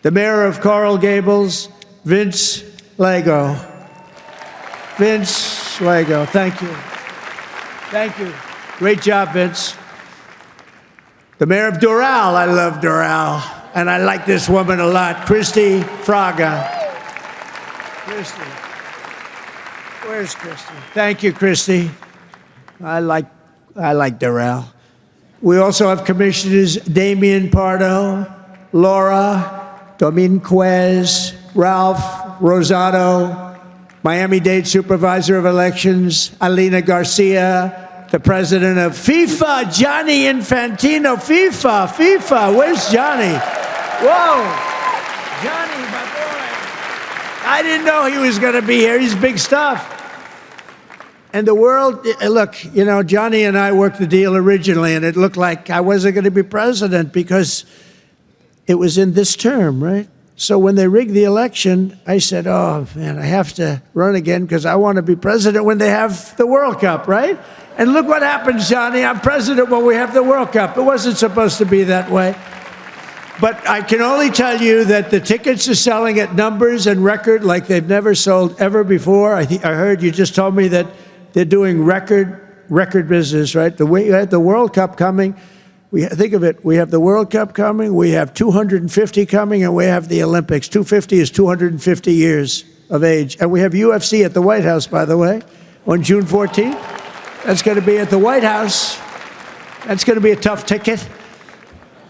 The mayor of Coral Gables, Vince Lago. Vince Lago, thank you. Thank you. Great job, Vince. The mayor of Doral, I love Doral, and I like this woman a lot, Christy Fraga. Christy. Where's Christy? Thank you, Christy. I like Doral. We also have commissioners Damian Pardo, Laura Dominguez, Ralph Rosado, Miami-Dade Supervisor of Elections, Alina Garcia, the president of FIFA, Gianni Infantino. FIFA, where's Johnny? Whoa, Johnny, my boy. I didn't know he was going to be here. He's big stuff. And the world, look, you know, Johnny and I worked the deal originally, and it looked like I wasn't going to be president because it was in this term, right? So when they rigged the election, I said, oh, man, I have to run again because I want to be president when they have the World Cup, right? And look what happens, Johnny. I'm president when we have the World Cup. It wasn't supposed to be that way. But I can only tell you that the tickets are selling at numbers and record like they've never sold ever before. I heard you just told me that they're doing record business, right? The way you had the World Cup coming, think of it, we have the World Cup coming, we have 250 coming, and we have the Olympics. 250 is 250 years of age. And we have UFC at the White House, by the way, on June 14th. That's going to be at the White House. That's going to be a tough ticket.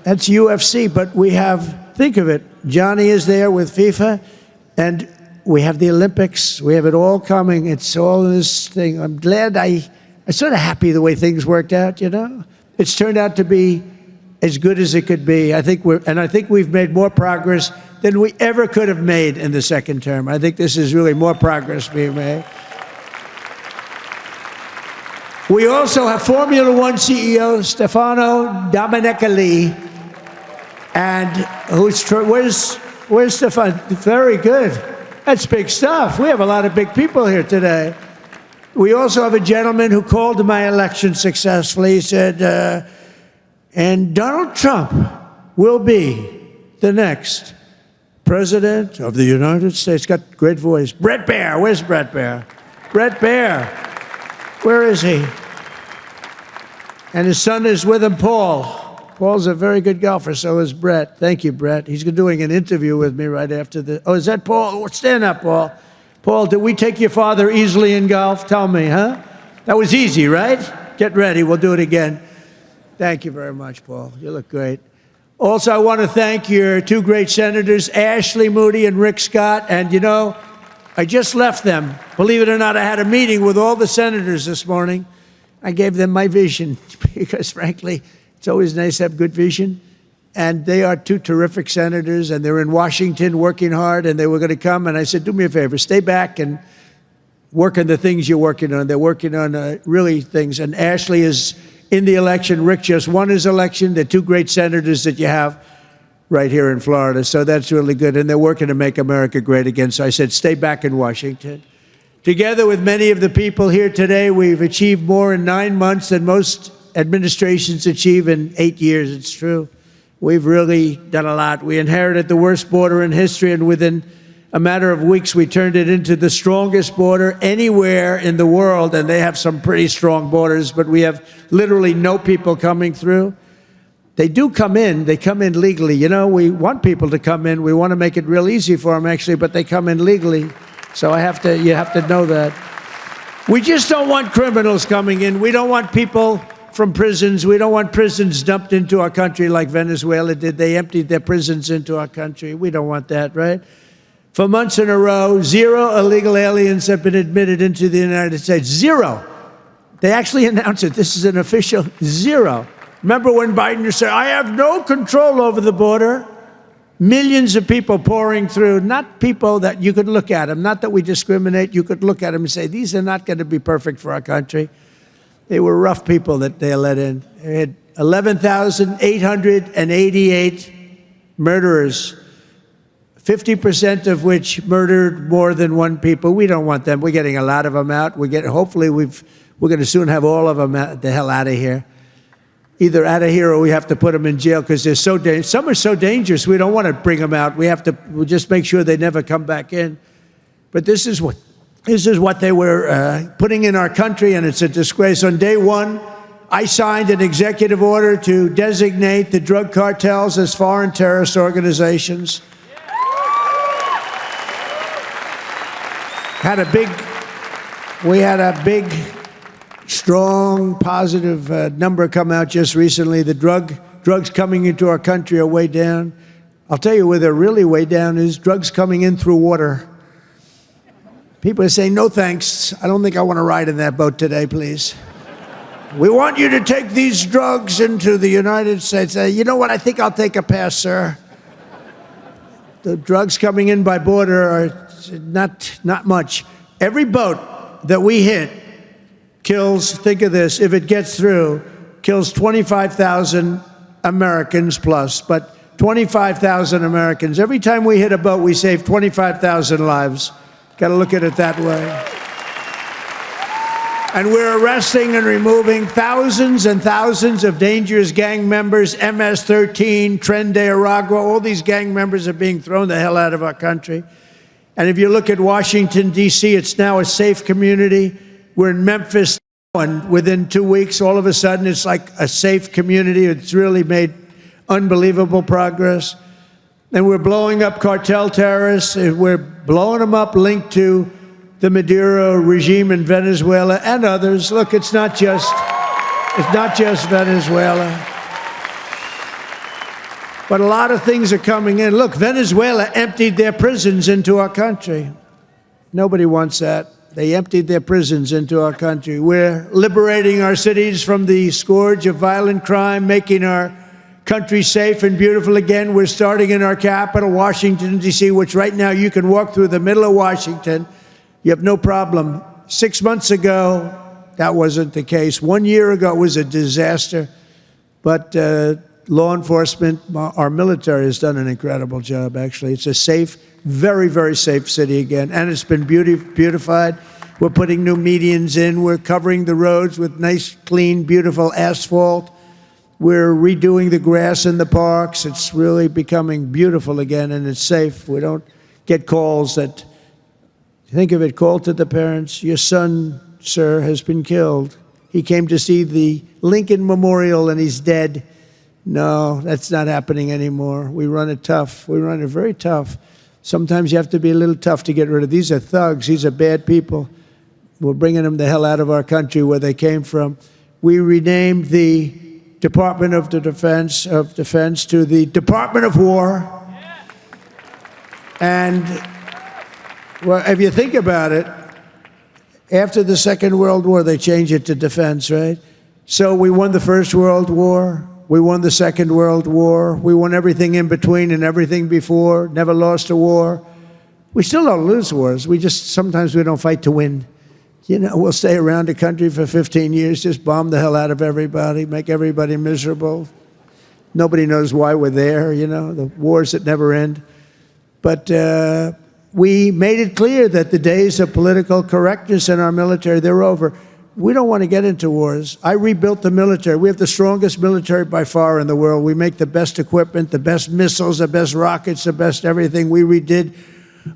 That's UFC, but we have, think of it, Johnny is there with FIFA, and we have the Olympics. We have it all coming. It's all this thing. I'm glad I'm sort of happy the way things worked out, you know? It's turned out to be as good as it could be. I think we've made more progress than we ever could have made in the second term. I think this is really more progress being made. We also have Formula One CEO Stefano Domenicali, and where's Stefano? Very good. That's big stuff. We have a lot of big people here today. We also have a gentleman who called my election successfully. He said, and Donald Trump will be the next president of the United States. Got a great voice. Brett Baer. Where's Brett Baer? Brett Baer. Where is he? And his son is with him, Paul. Paul's a very good golfer, so is Brett. Thank you, Brett. He's doing an interview with me right after the... Oh, is that Paul? Stand up, Paul. Paul, did we take your father easily in golf? Tell me, huh? That was easy, right? Get ready. We'll do it again. Thank you very much, Paul. You look great. Also, I want to thank your two great senators, Ashley Moody and Rick Scott. And, you know, I just left them. Believe it or not, I had a meeting with all the senators this morning. I gave them my vision because, frankly, it's always nice to have good vision. And they are two terrific senators, and they're in Washington working hard, and they were going to come. And I said, do me a favor, stay back and work on the things you're working on. They're working on really things. And Ashley is in the election. Rick just won his election. They're two great senators that you have right here in Florida. So that's really good. And they're working to make America great again. So I said, stay back in Washington. Together with many of the people here today, we've achieved more in 9 months than most administrations achieve in 8 years. It's true. We've really done a lot. We inherited the worst border in history, and within a matter of weeks, we turned it into the strongest border anywhere in the world, and they have some pretty strong borders, but we have literally no people coming through. They do come in. They come in legally. You know, we want people to come in. We want to make it real easy for them, actually, but they come in legally. So you have to know that. We just don't want criminals coming in. We don't want people from prisons. We don't want prisons dumped into our country like Venezuela did. They emptied their prisons into our country. We don't want that, right? For months in a row, 0 illegal aliens have been admitted into the United States. 0. They actually announced it. This is an official 0. Remember when Biden said, I have no control over the border? Millions of people pouring through, not people that you could look at them, not that we discriminate. You could look at them and say, these are not going to be perfect for our country. They were rough people that they let in. They had 11,888 murderers, 50% of which murdered more than one people. We don't want them. We're getting a lot of them out. Hopefully we're going to soon have all of them the hell out of here. either out of here or we have to put them in jail because they're so dangerous. Some are so dangerous we don't want to bring them out. We'll just make sure they never come back in. But this is what they were putting in our country, and it's a disgrace. On day one, I signed an executive order to designate the drug cartels as foreign terrorist organizations. We had a big, strong, positive number come out just recently. The drugs coming into our country are way down. I'll tell you where they're really way down is drugs coming in through water. People are saying, no thanks. I don't think I want to ride in that boat today, please. We want you to take these drugs into the United States. You know what? I think I'll take a pass, sir. The drugs coming in by border are not much. Every boat that we hit kills, think of this, if it gets through, kills 25,000 Americans plus, but 25,000 Americans. Every time we hit a boat, we save 25,000 lives. Got to look at it that way. And we're arresting and removing thousands and thousands of dangerous gang members, MS-13, Tren de Aragua, all these gang members are being thrown the hell out of our country. And if you look at Washington, D.C., it's now a safe community. We're in Memphis, and within 2 weeks, all of a sudden, it's like a safe community. It's really made unbelievable progress. And we're blowing up cartel terrorists. We're blowing them up linked to the Maduro regime in Venezuela and others. Look, it's not just Venezuela. But a lot of things are coming in. Look, Venezuela emptied their prisons into our country. Nobody wants that. They emptied their prisons into our country. We're liberating our cities from the scourge of violent crime, making our country safe and beautiful again. We're starting in our capital, Washington, D.C., which right now you can walk through the middle of Washington. You have no problem. 6 months ago, that wasn't the case. 1 year ago, it was a disaster. But law enforcement, our military has done an incredible job, actually. It's a safe, very, very safe city again. And it's been beautified. We're putting new medians in. We're covering the roads with nice, clean, beautiful asphalt. We're redoing the grass in the parks. It's really becoming beautiful again, and it's safe. We don't get calls that... Think of it, call to the parents, your son, sir, has been killed. He came to see the Lincoln Memorial and he's dead. No, that's not happening anymore. We run it tough. We run it very tough. Sometimes you have to be a little tough to get rid of. These are thugs. These are bad people. We're bringing them the hell out of our country where they came from. We renamed the Department of Defense to the Department of War. And well, if you think about it, after the Second World War, they changed it to defense, right? So we won the First World War. We won the Second World War. We won everything in between and everything before. Never lost a war. We still don't lose wars. Sometimes we don't fight to win. You know, we'll stay around the country for 15 years, just bomb the hell out of everybody, make everybody miserable. Nobody knows why we're there, you know, the wars that never end. But we made it clear that the days of political correctness in our military, they're over. We don't want to get into wars. I rebuilt the military. We have the strongest military by far in the world. We make the best equipment, the best missiles, the best rockets, the best everything. We redid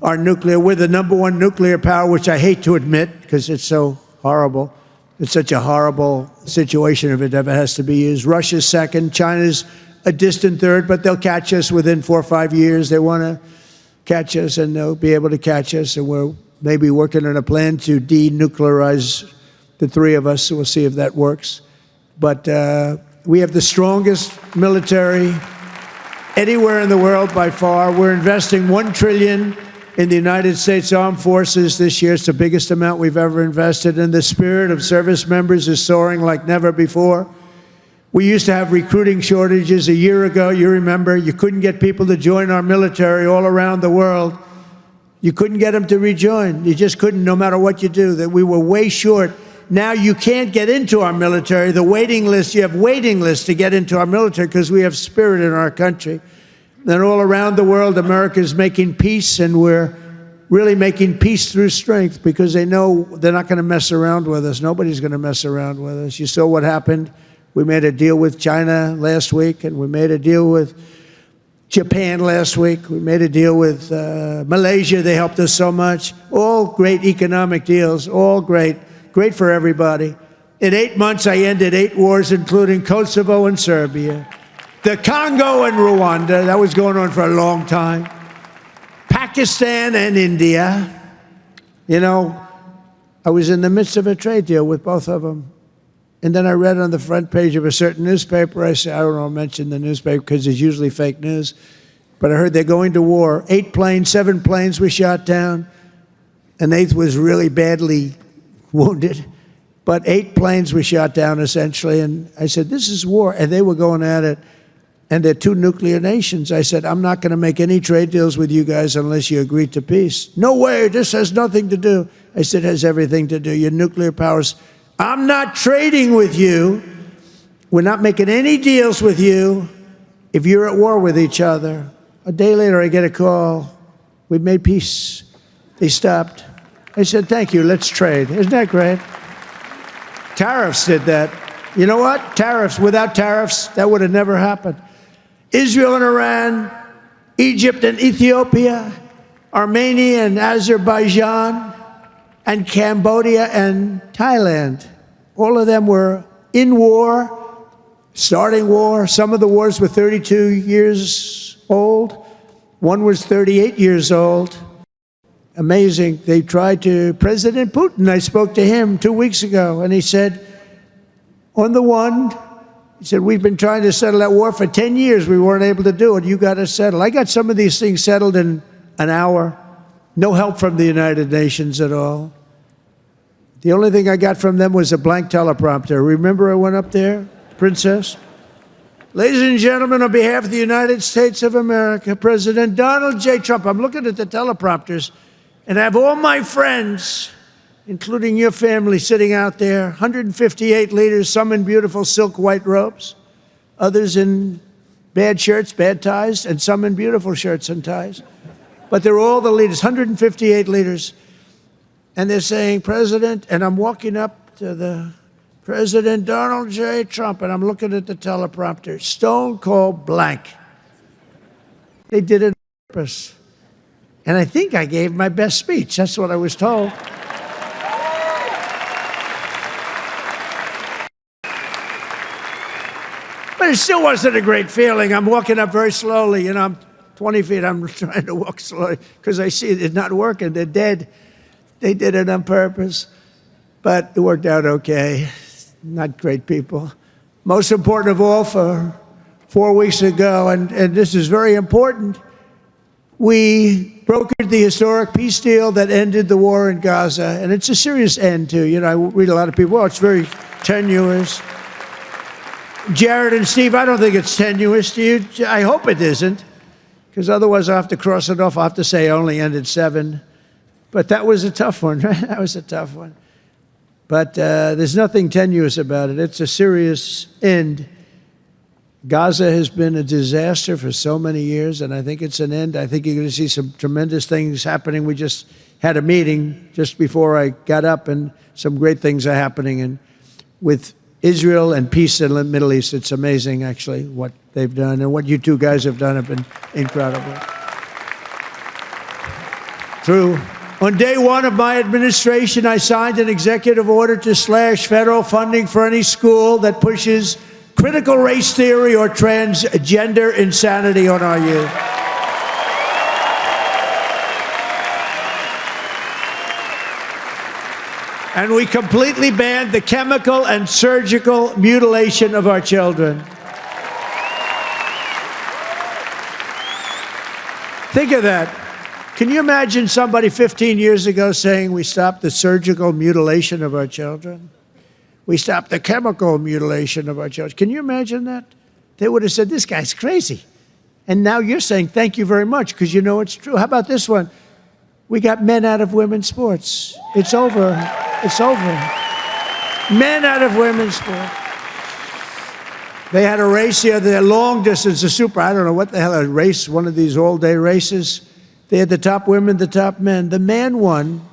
our nuclear. We're the #1 nuclear power, which I hate to admit because it's so horrible. It's such a horrible situation if it ever has to be used. Russia's second. China's a distant third, but they'll catch us within 4 or 5 years. They want to catch us, and they'll be able to catch us, and we're maybe working on a plan to denuclearize the three of us, so we'll see if that works. But we have the strongest military anywhere in the world by far. We're investing $1 trillion in the United States Armed Forces this year. It's the biggest amount we've ever invested, and the spirit of service members is soaring like never before. We used to have recruiting shortages a year ago. You remember, you couldn't get people to join our military all around the world. You couldn't get them to rejoin. You just couldn't, no matter what you do. That we were way short. Now you can't get into our military. The waiting list, you have waiting lists to get into our military because we have spirit in our country. And all around the world, America is making peace, and we're really making peace through strength because they know they're not going to mess around with us. Nobody's going to mess around with us. You saw what happened We made a deal with China last week, and we made a deal with Japan last week. We made a deal with Malaysia. They helped us so much. All great economic deals, all great. Great for everybody. In 8 months, I ended 8 wars, including Kosovo and Serbia, the Congo and Rwanda. That was going on for a long time. Pakistan and India. You know, I was in the midst of a trade deal with both of them. And then I read on the front page of a certain newspaper, I said, I don't know, mention the newspaper because it's usually fake news. But I heard they're going to war. 8 planes, 7 planes were shot down. An 8th was really badly wounded. But 8 planes were shot down, essentially. And I said, this is war. And they were going at it. And they're 2 nuclear nations. I said, I'm not going to make any trade deals with you guys unless you agree to peace. No way, this has nothing to do. I said, it has everything to do. Your nuclear powers. I'm not trading with you. We're not making any deals with you if you're at war with each other. A day later, I get a call. We've made peace. They stopped. I said, thank you, let's trade. Isn't that great? Tariffs did that. You know what? Tariffs. Without tariffs, that would have never happened. Israel and Iran, Egypt and Ethiopia, Armenia and Azerbaijan, and Cambodia and Thailand. All of them were in war, starting war. Some of the wars were 32 years old. One was 38 years old. Amazing. They tried to, President Putin, I spoke to him 2 weeks ago, and he said, on the one, he said, we've been trying to settle that war for 10 years. We weren't able to do it. You got to settle. I got some of these things settled in an hour. No help from the United Nations at all. The only thing I got from them was a blank teleprompter. Remember I went up there, Princess? Ladies and gentlemen, on behalf of the United States of America, President Donald J. Trump, I'm looking at the teleprompters, and I have all my friends, including your family, sitting out there, 158 leaders, some in beautiful silk white robes, others in bad shirts, bad ties, and some in beautiful shirts and ties. But they're all the leaders, 158 leaders. And they're saying, President, and I'm walking up to the President Donald J. Trump, and I'm looking at the teleprompter, stone cold blank. They did it on purpose. And I think I gave my best speech. That's what I was told. But it still wasn't a great feeling. I'm walking up very slowly. You know, I'm 20 feet. I'm trying to walk slowly because I see it's not working. They're dead. They did it on purpose. But it worked out okay. Not great people. Most important of all, for 4 weeks ago, and this is very important, we brokered the historic peace deal that ended the war in Gaza. And it's a serious end, too. You know, I read a lot of people, oh, it's very tenuous. Jared and Steve, I don't think it's tenuous. Do you? I hope it isn't, because otherwise I'll have to cross it off. I'll have to say I only ended 7. But that was a tough one, right? That was a tough one. But there's nothing tenuous about it. It's a serious end. Gaza has been a disaster for so many years, and I think it's an end. I think you're going to see some tremendous things happening. We just had a meeting just before I got up, and some great things are happening. And with Israel and peace in the Middle East, it's amazing, actually, what they've done. And what you two guys have done have been incredible. On day 1 of my administration, I signed an executive order to slash federal funding for any school that pushes critical race theory or transgender insanity on our youth. And we completely banned the chemical and surgical mutilation of our children. Think of that. Can you imagine somebody 15 years ago saying we stopped the surgical mutilation of our children? We stopped the chemical mutilation of our children. Can you imagine that? They would have said, this guy's crazy. And now you're saying, thank you very much, because you know it's true. How about this one? We got men out of women's sports. It's over. It's over. Men out of women's sports. They had a race here, the long distance, I don't know what the hell, a race, one of these all-day races. They had the top women, the top men. The man won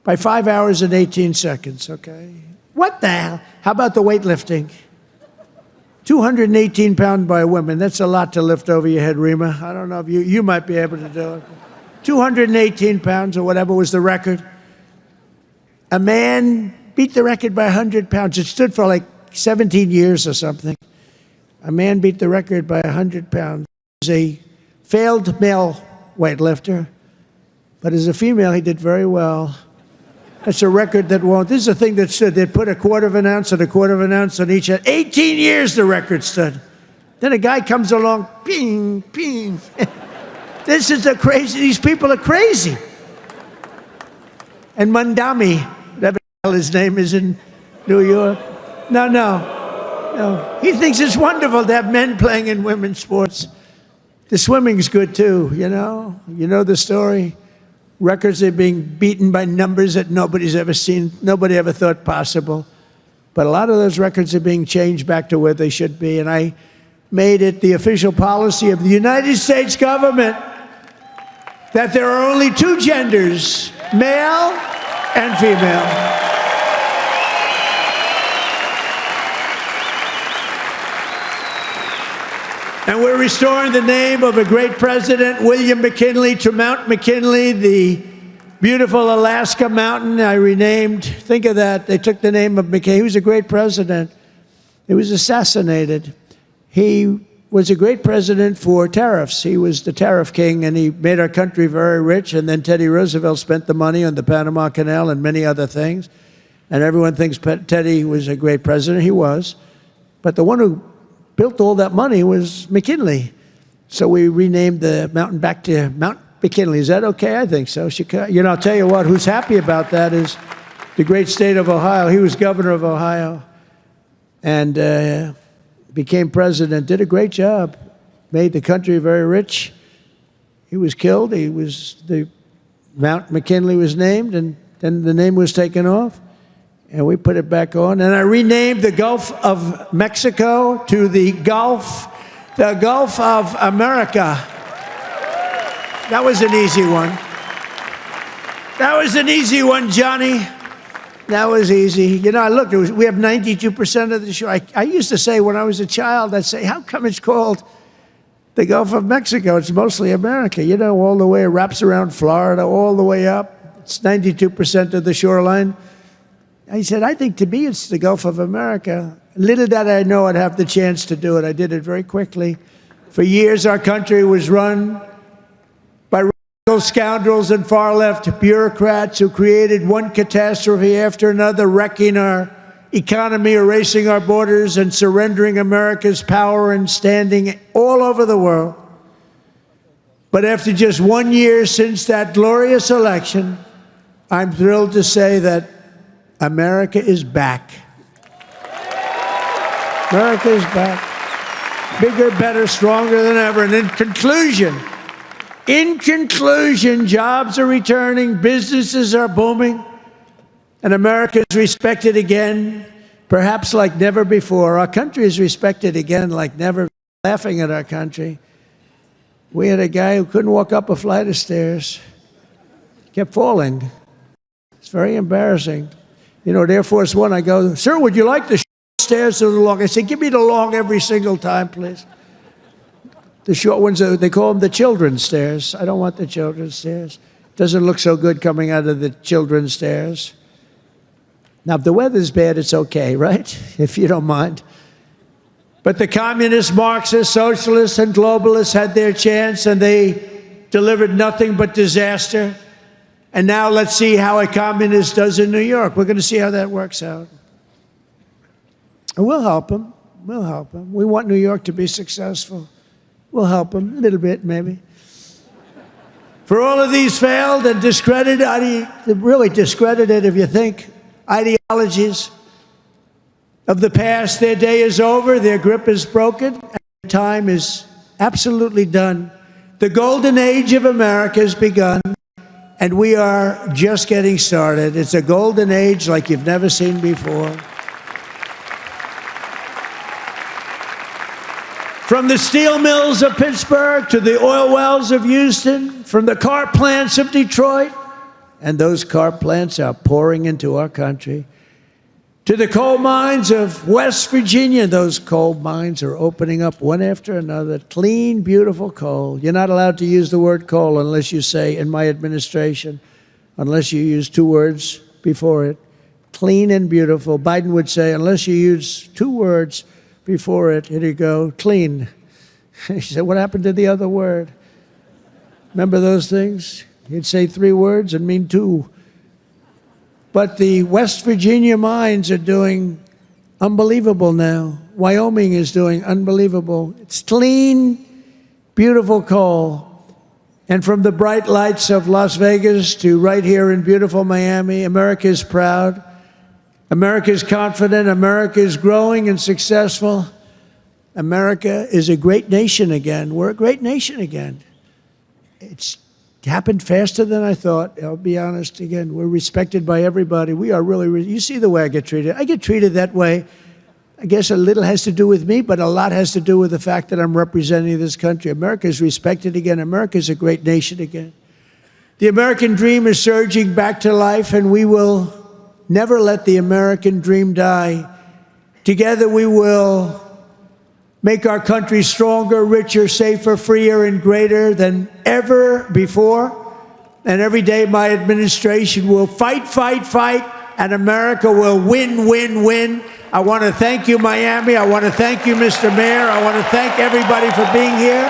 by 5 hours and 18 seconds, okay? What the hell? How about the weightlifting? 218 pounds by women. That's a lot to lift over your head, Rima. I don't know if you might be able to do it. 218 pounds or whatever was the record. A man beat the record by 100 pounds. It stood for like 17 years or something. A man beat the record by 100 pounds. He was a failed male weightlifter, but as a female, he did very well. That's a record that won't. This is a thing that stood. They'd put a quarter of an ounce and a quarter of an ounce on each head. 18 years the record stood. Then a guy comes along, ping, ping. This is the crazy. These people are crazy. And Mandami, whatever the hell his name is in New York. No. He thinks it's wonderful to have men playing in women's sports. The swimming's good too, you know? You know the story? Records are being beaten by numbers that nobody's ever seen, nobody ever thought possible. But a lot of those records are being changed back to where they should be. And I made it the official policy of the United States government that there are only two genders, male and female. And we're restoring the name of a great president, William McKinley, to Mount McKinley, the beautiful Alaska mountain I renamed. Think of that. They took the name of McKinley. He was a great president. He was assassinated. He was a great president for tariffs. He was the tariff king, and he made our country very rich. And then Teddy Roosevelt spent the money on the Panama Canal and many other things. And everyone thinks Teddy was a great president. He was. But the one who built all that money was McKinley. So we renamed the mountain back to Mount McKinley. Is that okay? I think so. You know, I'll tell you what, who's happy about that is the great state of Ohio. He was governor of Ohio and became president, did a great job, made the country very rich. He was killed. Mount McKinley was named, and then the name was taken off. And we put it back on. And I renamed the Gulf of Mexico to the Gulf of America. That was an easy one. That was an easy one, Johnny. That was easy. You know, I looked, we have 92% of the shore. I used to say when I was a child, I'd say, how come it's called the Gulf of Mexico? It's mostly America. You know, all the way, it wraps around Florida, all the way up. It's 92% of the shoreline. I said, I think to me it's the Gulf of America. Little did I know I'd have the chance to do it. I did it very quickly. For years, our country was run by radical scoundrels and far-left bureaucrats who created one catastrophe after another, wrecking our economy, erasing our borders, and surrendering America's power and standing all over the world. But after just 1 year since that glorious election, I'm thrilled to say that America is back. America is back. Bigger, better, stronger than ever. And in conclusion, jobs are returning, businesses are booming, and America is respected again, perhaps like never before. Our country is respected again like never. Laughing at our country. We had a guy who couldn't walk up a flight of stairs. Kept falling. It's very embarrassing. You know, at Air Force One, I go, sir, would you like the short stairs or the long? I say, give me the long every single time, please. The short ones, they call them the children's stairs. I don't want the children's stairs. Doesn't look so good coming out of the children's stairs. Now, if the weather's bad, it's okay, right? If you don't mind. But the communists, Marxists, socialists, and globalists had their chance, and they delivered nothing but disaster. And now let's see how a communist does in New York. We're going to see how that works out. And we'll help them. We'll help them. We want New York to be successful. We'll help them a little bit, maybe. For all of these failed and discredited, really discredited if you think, ideologies of the past, their day is over, their grip is broken, and their time is absolutely done. The golden age of America has begun. And we are just getting started. It's a golden age like you've never seen before. From the steel mills of Pittsburgh to the oil wells of Houston, from the car plants of Detroit, and those car plants are pouring into our country, To the coal mines of West Virginia, those coal mines are opening up one after another. Clean, beautiful coal. You're not allowed to use the word coal unless you say, in my administration, unless you use 2 words before it. Clean and beautiful. Biden would say, unless you use 2 words before it, here you go, clean. He said, what happened to the other word? Remember those things? He'd say 3 words and mean 2. But the West Virginia mines are doing unbelievable now. Wyoming is doing unbelievable. It's clean, beautiful coal. And from the bright lights of Las Vegas to right here in beautiful Miami, America is proud. America is confident. America is growing and successful. America is a great nation again. We're a great nation again. It's happened faster than I thought. I'll be honest again. We're respected by everybody. We are really, you see the way I get treated. I get treated that way. I guess a little has to do with me, but a lot has to do with the fact that I'm representing this country. America is respected again. America is a great nation again. The American dream is surging back to life, and we will never let the American dream die. Together we will make our country stronger, richer, safer, freer, and greater than ever before. And every day my administration will fight, fight, fight, and America will win, win, win. I want to thank you, Miami. I want to thank you, Mr. Mayor. I want to thank everybody for being here.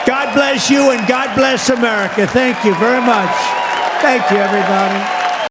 God bless you, and God bless America. Thank you very much. Thank you, everybody.